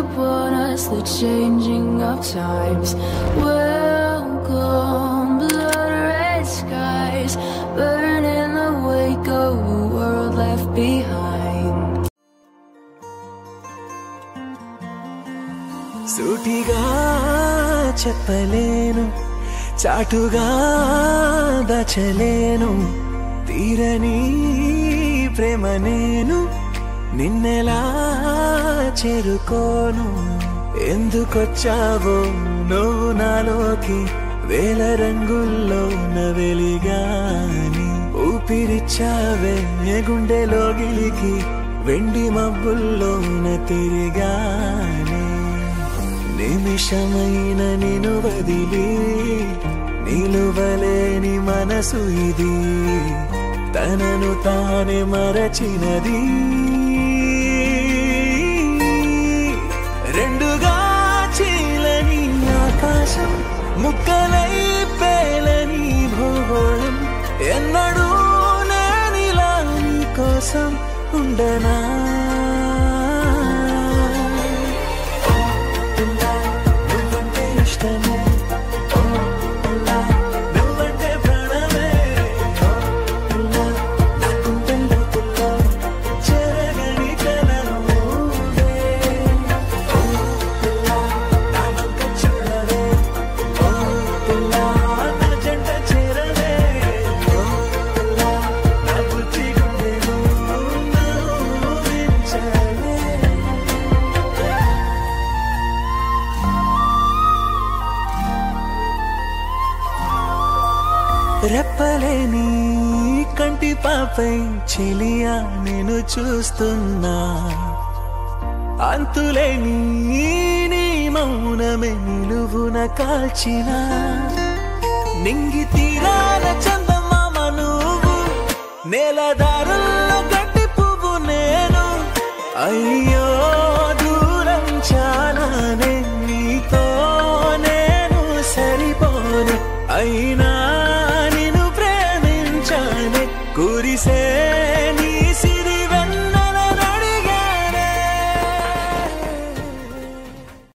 upon us the changing of times. Welcome, blood red skies, burn in the wake of a world left behind. సూటిగా చెప్పలేను, చాటుగా దచలేను, తీరని ప్రేమ నేను నిన్నెలా చేరుకోను. ఎందుకొచ్చావో నువ్వు నాలోకి, వేల రంగుల్లో వెలిగాని ఊపిరిచ్చావే గుండెలో గిలికి, వెండి మబ్బుల్లోన తిరిగాని. నిమిషమైన నిన్ను వదిలి నిలువలేని మనసు ఇది, తనను తానే మరచినది. రెండుగా చీలని ఆకాశం, ముక్కలై పేలని భూగోళం, ఎన్నడూ నేనిలా నీ కోసం ఉండనా. రెప్పలేని కంటి పాపై చెలియా నేను చూస్తున్నా, అంతులేని నీ మౌనమే నిలువున కాల్చిన. నింగి తీరాల చందమామ నువ్వు, నేలదారుల్లో గడ్డి పువ్వు నేను. అయ్యో దూరం చాలానే, నీతో నేను సరిపోను. అయినా